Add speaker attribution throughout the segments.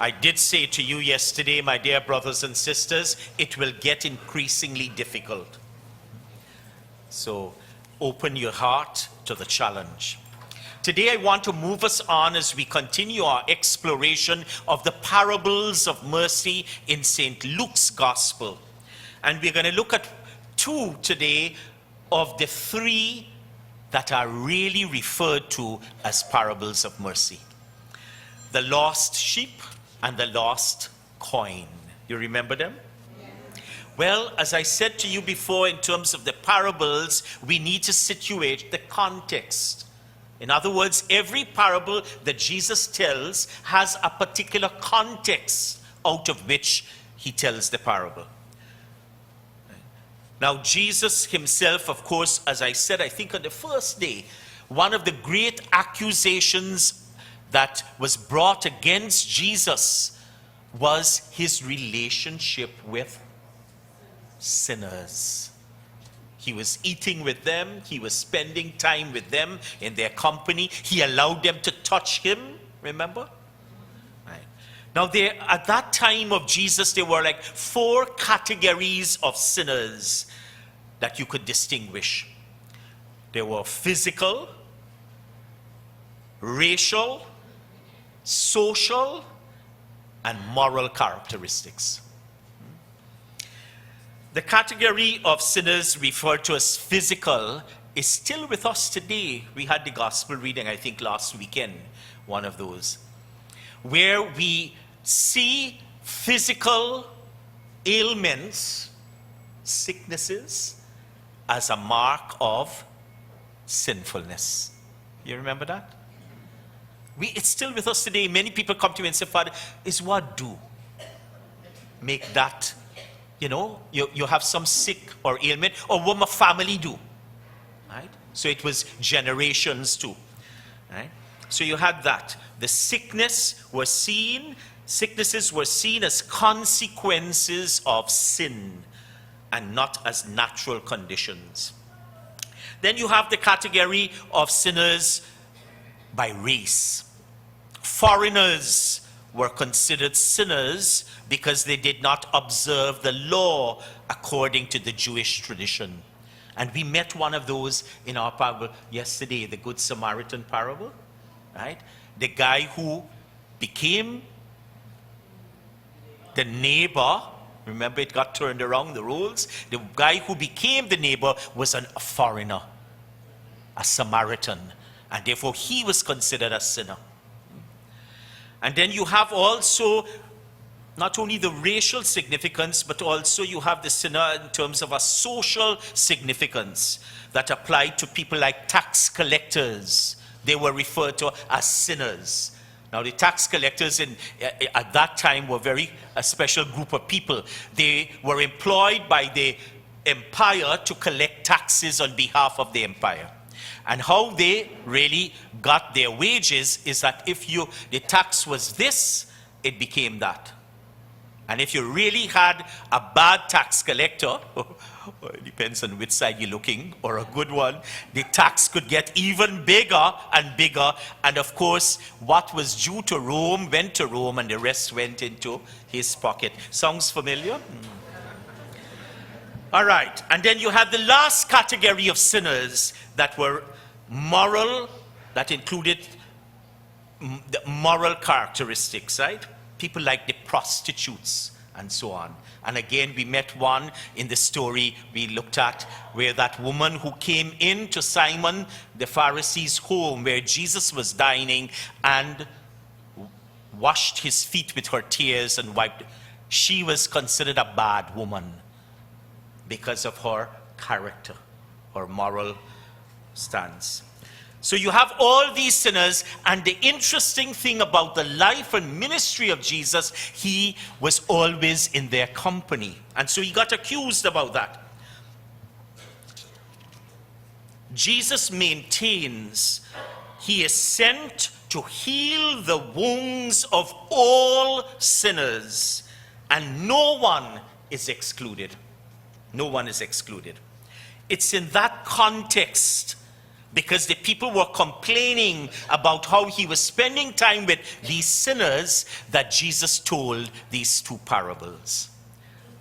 Speaker 1: I did say to you yesterday, my dear brothers and sisters, it will get increasingly difficult. So open your heart to the challenge. Today I want to move us on as we continue our exploration of the parables of mercy in St. Luke's Gospel. And we're going to look at 2 today of the 3 that are really referred to as parables of mercy. The lost sheep and the lost coin. You remember them? Well, as I said to you before, in terms of the parables, we need to situate the context. In other words, every parable that Jesus tells has a particular context out of which he tells the parable. Now, Jesus himself, of course, as I said, I think on the first day, one of the great accusations that was brought against Jesus was his relationship with sinners. He was eating with them. He was spending time with them in their company. He allowed them to touch him, remember? Right. Now, at that time of Jesus, there were like 4 categories of sinners that you could distinguish. There were physical, racial, social, and moral characteristics. The category of sinners referred to as physical is still with us today. We had the gospel reading, I think, last weekend, one of those, where we see physical ailments, sicknesses, as a mark of sinfulness. You remember that? It's still with us today. Many people come to me and say, Father, is what do? Make that, you have some sick or ailment, or what my family do. Right? So it was generations too. Right? So you had that. The sicknesses were seen as consequences of sin and not as natural conditions. Then you have the category of sinners by race. Foreigners were considered sinners because they did not observe the law according to the Jewish tradition. And we met one of those in our parable yesterday, the Good Samaritan parable, right? The guy who became the neighbor. Remember, it got turned around, the roles. The guy who became the neighbor was a foreigner, a Samaritan, and therefore he was considered a sinner. And then you have also not only the racial significance, but also you have the sinner in terms of a social significance that applied to people like tax collectors. They were referred to as sinners. Now, the tax collectors at that time were a special group of people. They were employed by the empire to collect taxes on behalf of the empire. And how they really got their wages is that if the tax was this, it became that. And if you really had a bad tax collector, it depends on which side you're looking, or a good one, the tax could get even bigger and bigger. And of course, what was due to Rome went to Rome, and the rest went into his pocket. Sounds familiar? All right. And then you have the last category of sinners that were moral, that included the moral characteristics, right? People like the prostitutes and so on. And again, we met one in the story we looked at where that woman who came into Simon the Pharisee's home where Jesus was dining and washed his feet with her tears and wiped. She was considered a bad woman because of her character, her moral stance. So you have all these sinners, and the interesting thing about the life and ministry of Jesus, he was always in their company. And so he got accused about that. Jesus maintains he is sent to heal the wounds of all sinners, and no one is excluded. No one is excluded. It's in that context because the people were complaining about how he was spending time with these sinners, that Jesus told these two parables.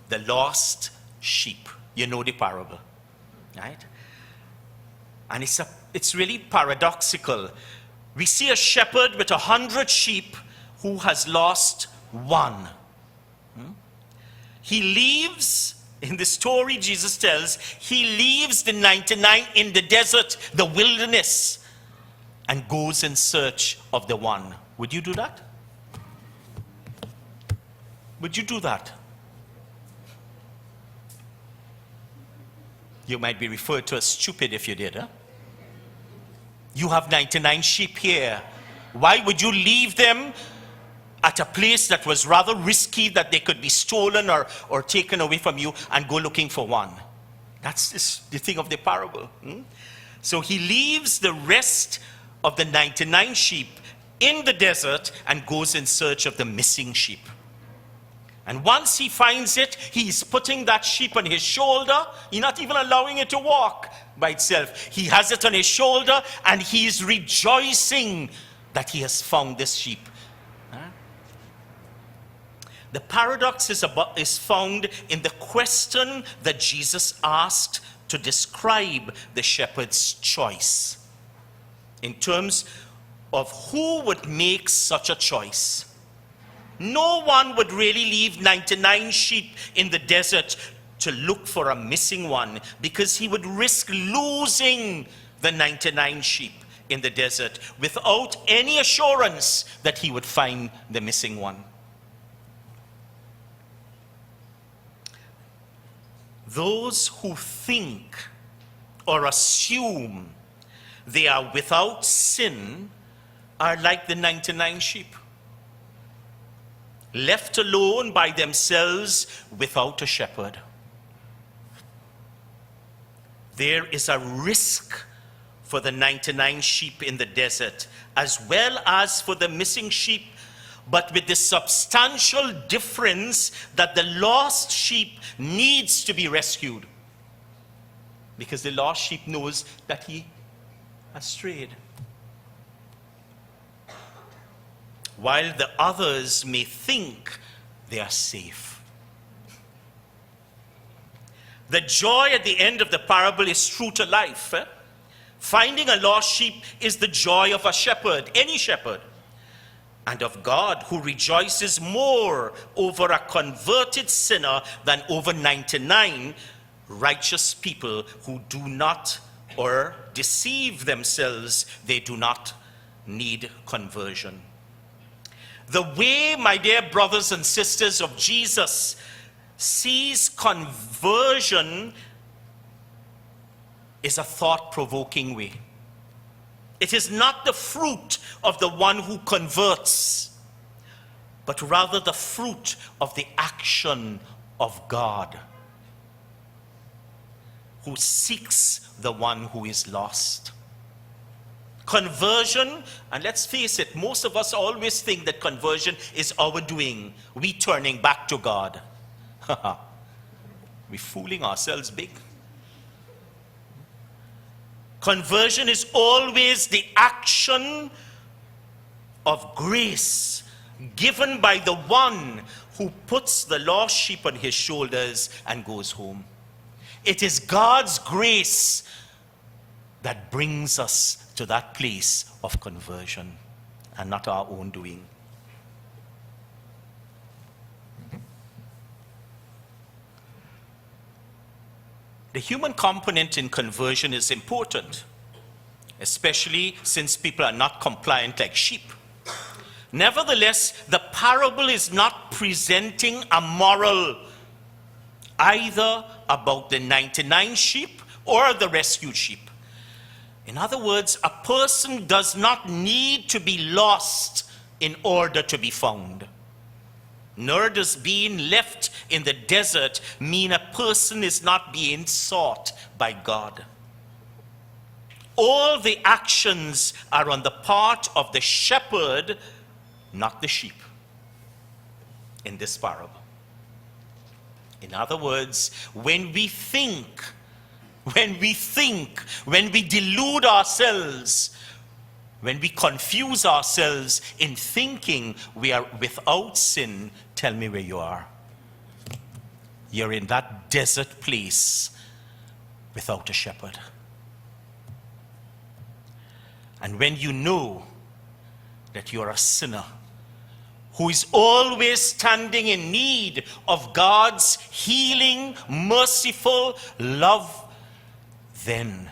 Speaker 1: The lost sheep. You know the parable, right? And it's really paradoxical. We see a shepherd with 100 sheep who has lost one. He leaves, in the story Jesus tells, he leaves the 99 in the desert, the wilderness, and goes in search of the one. Would you do that? Would you do that? You might be referred to as stupid if you did, huh? You have 99 sheep here. Why would you leave them at a place that was rather risky, that they could be stolen or taken away from you, and go looking for one? That's the thing of the parable. So he leaves the rest of the 99 sheep in the desert and goes in search of the missing sheep. And once he finds it, he's putting that sheep on his shoulder. He's not even allowing it to walk by itself. He has it on his shoulder, and he's rejoicing that he has found this sheep. The paradox is found in the question that Jesus asked to describe the shepherd's choice, in terms of who would make such a choice. No one would really leave 99 sheep in the desert to look for a missing one, because he would risk losing the 99 sheep in the desert without any assurance that he would find the missing one. Those who think or assume they are without sin are like the 99 sheep, left alone by themselves without a shepherd. There is a risk for the 99 sheep in the desert, as well as for the missing sheep, but with the substantial difference that the lost sheep needs to be rescued, because the lost sheep knows that he has strayed, while the others may think they are safe. The joy at the end of the parable is true to life. Finding a lost sheep is the joy of a shepherd, any shepherd, and of God, who rejoices more over a converted sinner than over 99 righteous people who do not, or deceive themselves, they do not need conversion. The way, my dear brothers and sisters of Jesus, sees conversion is a thought-provoking way. It is not the fruit of the one who converts, but rather the fruit of the action of God, who seeks the one who is lost. Conversion, and let's face it, most of us always think that conversion is our doing, we turning back to God. We're fooling ourselves big. Conversion is always the action of grace given by the one who puts the lost sheep on his shoulders and goes home. It is God's grace that brings us to that place of conversion, and not our own doing. The human component in conversion is important, especially since people are not compliant like sheep. Nevertheless, the parable is not presenting a moral either about the 99 sheep or the rescued sheep. In other words, a person does not need to be lost in order to be found. Nor does being left in the desert mean a person is not being sought by God. All the actions are on the part of the shepherd, not the sheep, in this parable. In other words, when we think when we think, when we delude ourselves, when we confuse ourselves in thinking we are without sin, tell me where you are. You're in that desert place without a shepherd. And when you know that you're a sinner who is always standing in need of God's healing, merciful love, then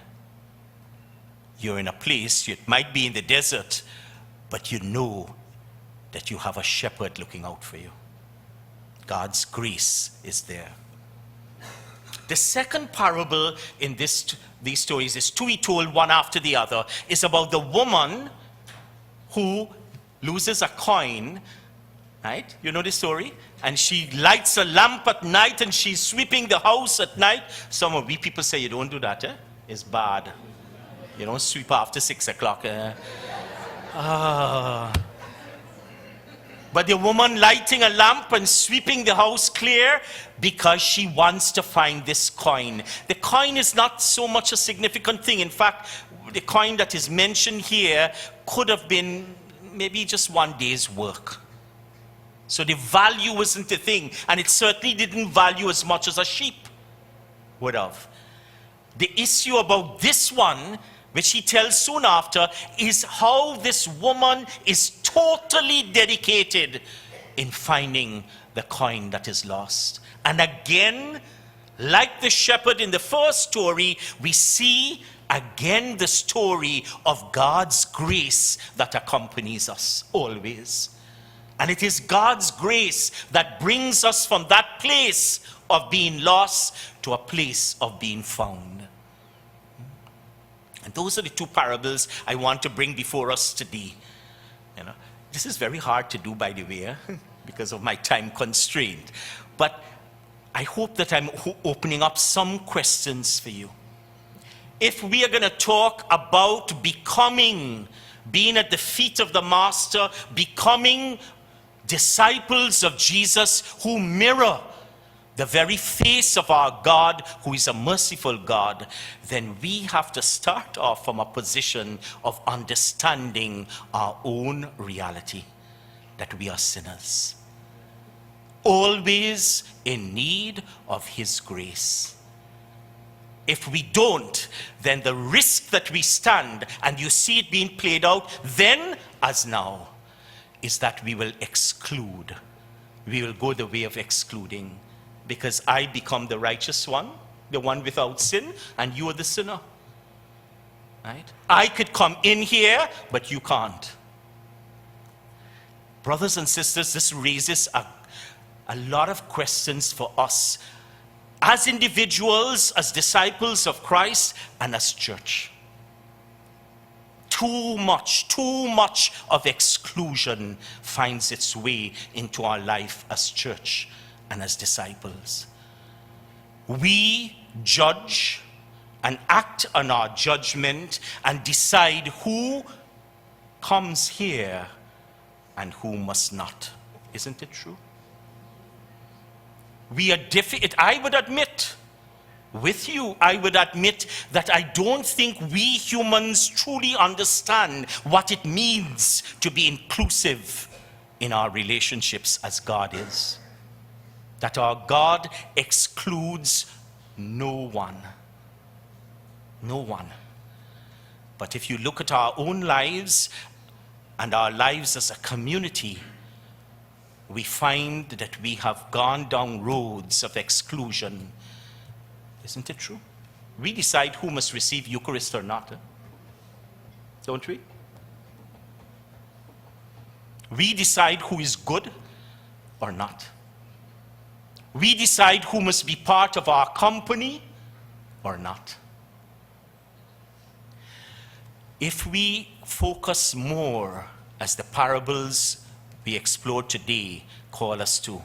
Speaker 1: you're in a place, it might be in the desert, but you know that you have a shepherd looking out for you. God's grace is there. The second parable in these stories, is two he told one after the other, is about the woman who loses a coin, right? You know the story? And she lights a lamp at night and she's sweeping the house at night. Some of we people say you don't do that, eh? It's bad. You don't sweep after 6 o'clock. But the woman lighting a lamp and sweeping the house clear because she wants to find this coin. The coin is not so much a significant thing. In fact, the coin that is mentioned here could have been maybe just one day's work. So the value wasn't the thing, and it certainly didn't value as much as a sheep would have. The issue about this one, which he tells soon after, is how this woman is totally dedicated in finding the coin that is lost. And again, like the shepherd in the first story, we see again the story of God's grace that accompanies us always. And it is God's grace that brings us from that place of being lost to a place of being found. And those are the two parables I want to bring before us today. You know, this is very hard to do, by the way, because of my time constraint. But I hope that I'm opening up some questions for you. If we are going to talk about becoming, being at the feet of the Master, becoming disciples of Jesus who mirror the very face of our God, who is a merciful God, then we have to start off from a position of understanding our own reality, that we are sinners, always in need of His grace. If we don't, then the risk that we stand, and you see it being played out then as now, is that we will exclude. We will go the way of excluding. Because I become the righteous one, the one without sin, and you are the sinner. Right? I could come in here, but you can't. Brothers and sisters, this raises a lot of questions for us as individuals, as disciples of Christ, and as church. Too much of exclusion finds its way into our life as church and as disciples. We judge and act on our judgment and decide who comes here and who must not. Isn't it true? We are I would admit, with you, I would admit that I don't think we humans truly understand what it means to be inclusive in our relationships as God is. That our God excludes no one. No one. But if you look at our own lives and our lives as a community, we find that we have gone down roads of exclusion. Isn't it true? We decide who must receive Eucharist or not. Don't we? We decide who is good or not. We decide who must be part of our company or not. If we focus more, as the parables we explored today call us to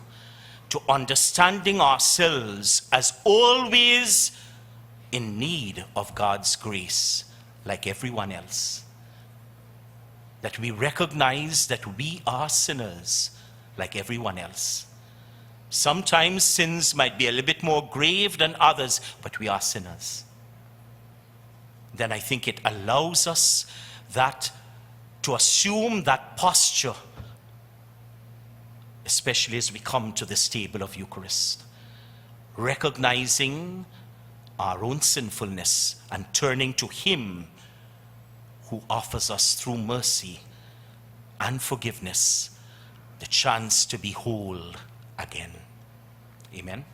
Speaker 1: understanding ourselves as always in need of God's grace, like everyone else, that we recognize that we are sinners like everyone else. Sometimes sins might be a little bit more grave than others, but we are sinners. then I think it allows us to assume that posture, especially as we come to this table of Eucharist, recognizing our own sinfulness and turning to Him who offers us through mercy and forgiveness the chance to be whole again. Amen.